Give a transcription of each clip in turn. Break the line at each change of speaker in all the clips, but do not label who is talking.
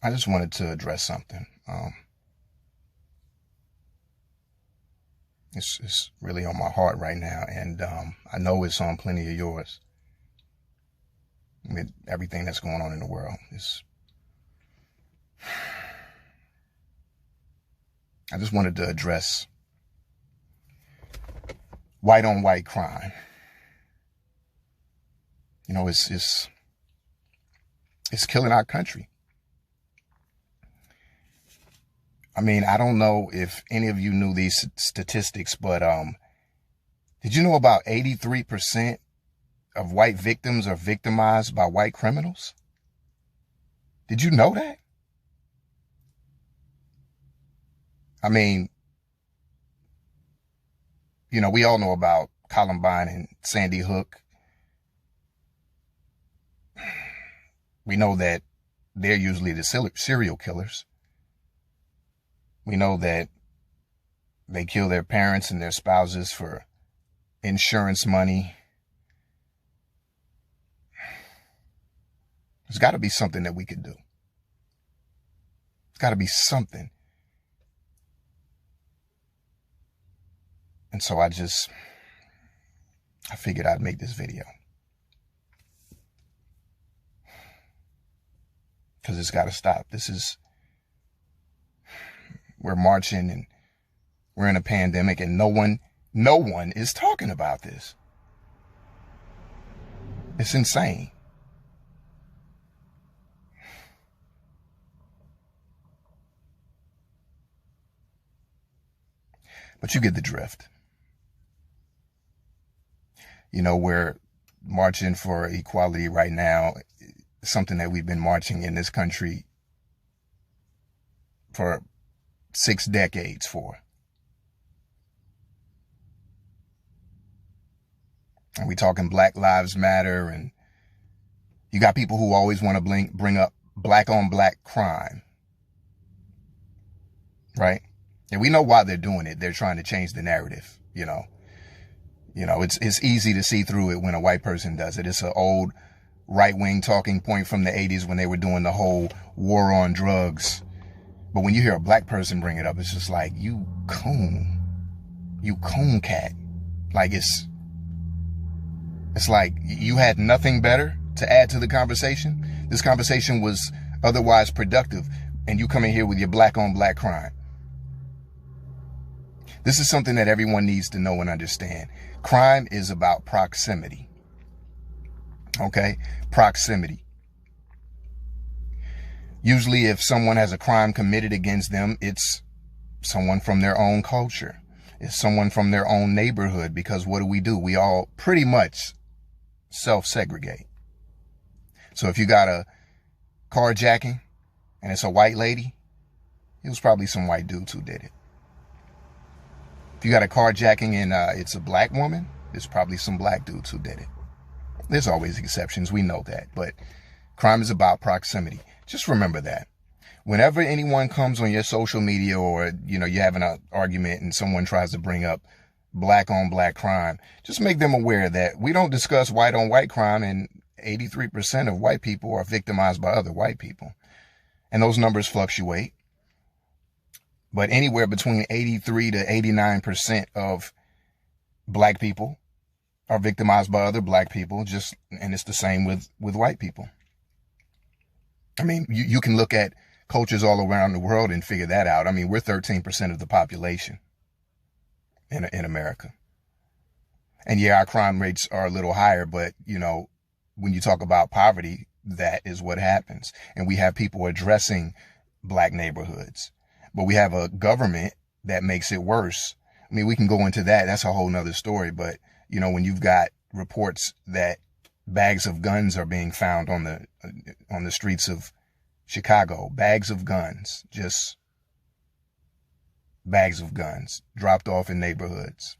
I just wanted to address something. It's really on my heart right now, and I know it's on plenty of yours with everything that's going on in the world. I just wanted to address white on white crime. You know, it's killing our country. I mean, I don't know if any of you knew these statistics, but did you know about 83% of white victims are victimized by white criminals? Did you know that? I mean, you know, we all know about Columbine and Sandy Hook. We know that they're usually the serial killers. We know that they kill their parents and their spouses for insurance money. There's got to be something that we could do. There's got to be something. And so I figured I'd make this video. Because it's got to stop. We're marching and we're in a pandemic and no one is talking about this. It's insane. But you get the drift. You know, we're marching for equality right now, something that we've been marching in this country for 6 decades for. And we talking Black Lives Matter, and you got people who always want to bring up black on black crime. Right? And we know why they're doing it. They're trying to change the narrative, you know. You know, it's easy to see through it when a white person does it. It's an old right-wing talking point from the 80s when they were doing the whole war on drugs. But when you hear a black person bring it up, it's just like, you coon cat. Like it's like you had nothing better to add to the conversation. This conversation was otherwise productive, and you come in here with your black on black crime. This is something that everyone needs to know and understand. Crime is about proximity. Okay? Proximity. Usually if someone has a crime committed against them, it's someone from their own culture. It's someone from their own neighborhood, because what do? We all pretty much self-segregate. So if you got a carjacking and it's a white lady, it was probably some white dudes who did it. If you got a carjacking and it's a black woman, it's probably some black dudes who did it. There's always exceptions. We know that. But crime is about proximity. Just remember that. Whenever anyone comes on your social media, or, you know, you're having an argument and someone tries to bring up black on black crime, just make them aware that we don't discuss white on white crime, and 83% of white people are victimized by other white people. And those numbers fluctuate. But anywhere between 83 to 89% of black people are victimized by other black people, and it's the same with white people. I mean, you can look at cultures all around the world and figure that out. I mean, we're 13% of the population in America. And yeah, our crime rates are a little higher, but, you know, when you talk about poverty, that is what happens. And we have people addressing black neighborhoods, but we have a government that makes it worse. I mean, we can go into that. That's a whole nother story. But, you know, when you've got reports that bags of guns are being found on the streets of Chicago, bags of guns, just bags of guns dropped off in neighborhoods.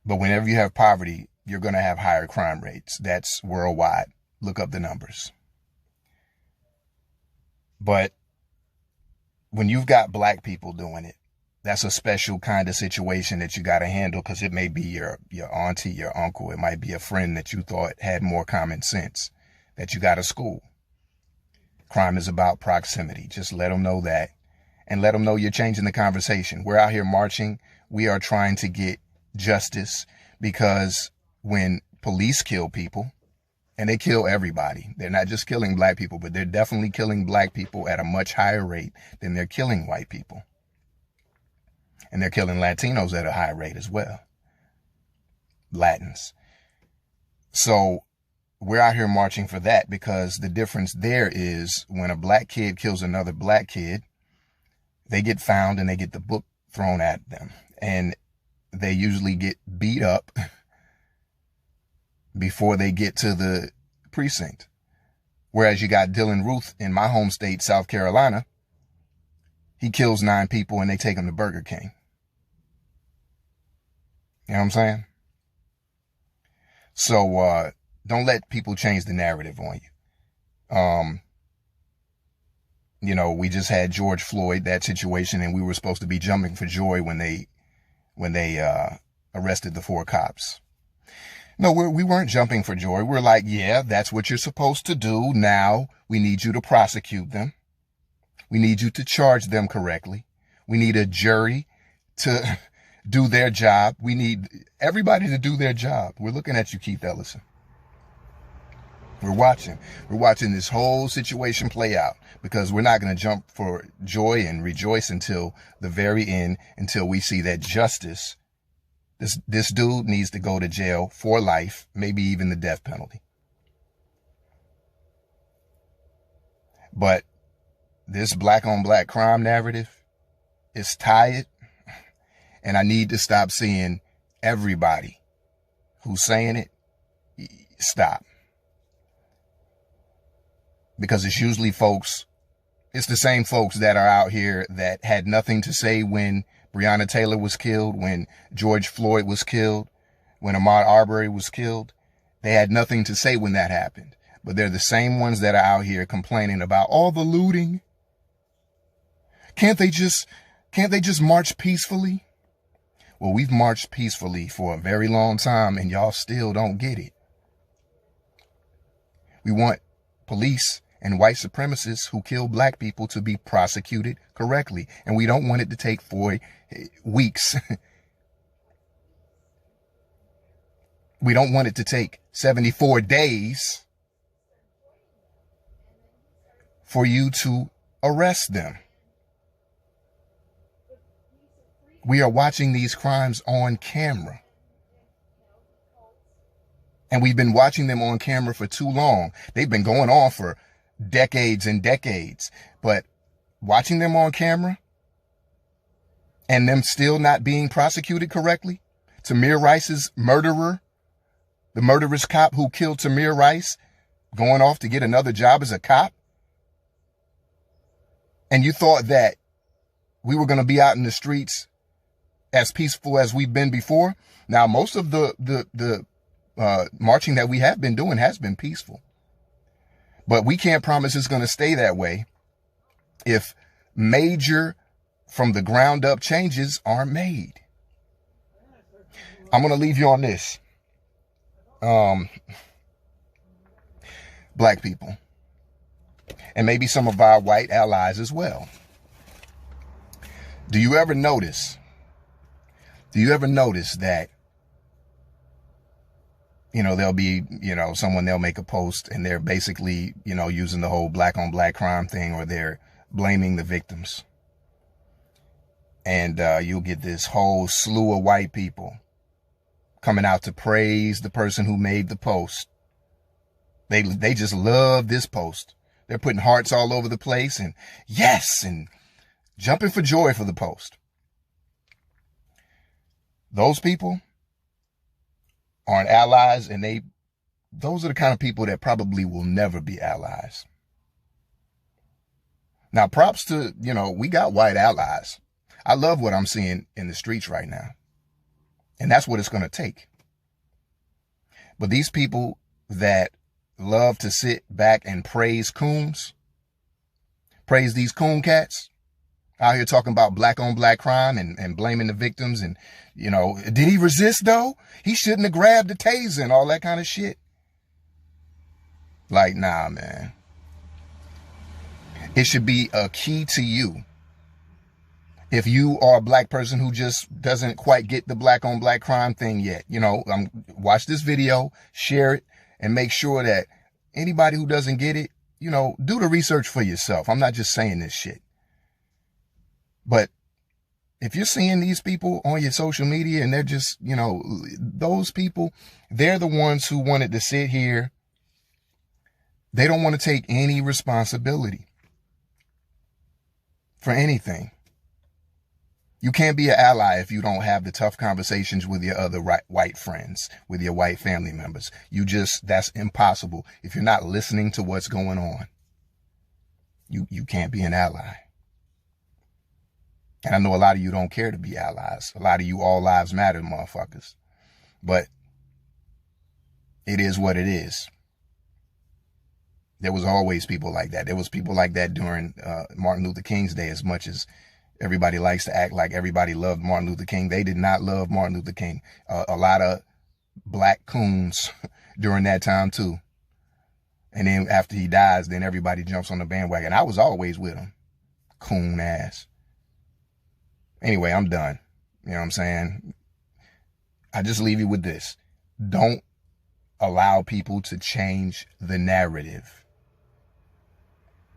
But whenever you have poverty, you're going to have higher crime rates. That's worldwide. Look up the numbers. But when you've got black people doing it, that's a special kind of situation that you got to handle, because it may be your auntie, your uncle. It might be a friend that you thought had more common sense that you got to school. Crime is about proximity. Just let them know that, and let them know you're changing the conversation. We're out here marching. We are trying to get justice, because when police kill people, and they kill everybody, they're not just killing black people, but they're definitely killing black people at a much higher rate than they're killing white people. And they're killing Latinos at a high rate as well. Latins. So we're out here marching for that, because the difference there is when a black kid kills another black kid, they get found and they get the book thrown at them. And they usually get beat up before they get to the precinct. Whereas you got Dylan Ruth in my home state, South Carolina. He kills 9 people and they take him to Burger King. You know what I'm saying? So, don't let people change the narrative on you. You know, we just had George Floyd, that situation, and we were supposed to be jumping for joy when they arrested the 4 cops. No, we weren't jumping for joy. We're like, yeah, that's what you're supposed to do. Now we need you to prosecute them. We need you to charge them correctly. We need a jury to do their job. We need everybody to do their job. We're looking at you, Keith Ellison. We're watching this whole situation play out, because we're not going to jump for joy and rejoice until the very end, until we see that justice. This dude needs to go to jail for life, maybe even the death penalty. But this black on black crime narrative is tired, and I need to stop seeing everybody who's saying it stop. Because it's usually it's the same folks that are out here that had nothing to say when Breonna Taylor was killed, when George Floyd was killed, when Ahmaud Arbery was killed. They had nothing to say when that happened. But they're the same ones that are out here complaining about all the looting. Can't they just march peacefully? Well, we've marched peacefully for a very long time, and y'all still don't get it. We want police and white supremacists who kill black people to be prosecuted correctly. And we don't want it to take 4 weeks. We don't want it to take 74 days for you to arrest them. We are watching these crimes on camera. And we've been watching them on camera for too long. They've been going on for decades and decades. But watching them on camera and them still not being prosecuted correctly, Tamir Rice's murderer, the murderous cop who killed Tamir Rice, going off to get another job as a cop. And you thought that we were going to be out in the streets as peaceful as we've been before. Now, most of the marching that we have been doing has been peaceful. But we can't promise it's going to stay that way if major from the ground up changes are made. I'm going to leave you on this. Black people, and maybe some of our white allies as well. Do you ever notice that, there'll be, they'll make a post and they're basically, using the whole black on black crime thing, or they're blaming the victims. And you'll get this whole slew of white people coming out to praise the person who made the post. They just love this post. They're putting hearts all over the place and yes, and jumping for joy for the post. Those people aren't allies, and those are the kind of people that probably will never be allies. Now, props to, we got white allies. I love what I'm seeing in the streets right now. And that's what it's going to take. But these people that love to sit back and praise coons, praise these coon cats, out here talking about black on black crime and blaming the victims. And, did he resist though? He shouldn't have grabbed the taser and all that kind of shit. Like, nah, man. It should be a key to you. If you are a black person who just doesn't quite get the black on black crime thing yet, watch this video, share it, and make sure that anybody who doesn't get it, do the research for yourself. I'm not just saying this shit. But if you're seeing these people on your social media and they're just, those people, they're the ones who wanted to sit here. They don't want to take any responsibility for anything. You can't be an ally if you don't have the tough conversations with your other white friends, with your white family members. That's impossible. If you're not listening to what's going on, you can't be an ally. And I know a lot of you don't care to be allies. A lot of you all lives matter motherfuckers. But it is what it is. There was always people like that. There was people like that during Martin Luther King's day. As much as everybody likes to act like everybody loved Martin Luther King, they did not love Martin Luther King. A lot of black coons during that time too. And then after he dies, then everybody jumps on the bandwagon. I was always with him. Coon ass. Anyway, I'm done. You know what I'm saying? I just leave you with this. Don't allow people to change the narrative.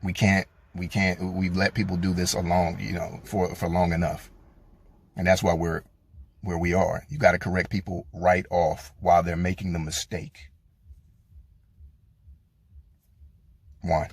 We've let people do this along, for long enough. And that's why we're where we are. You got to correct people right off while they're making the mistake. One.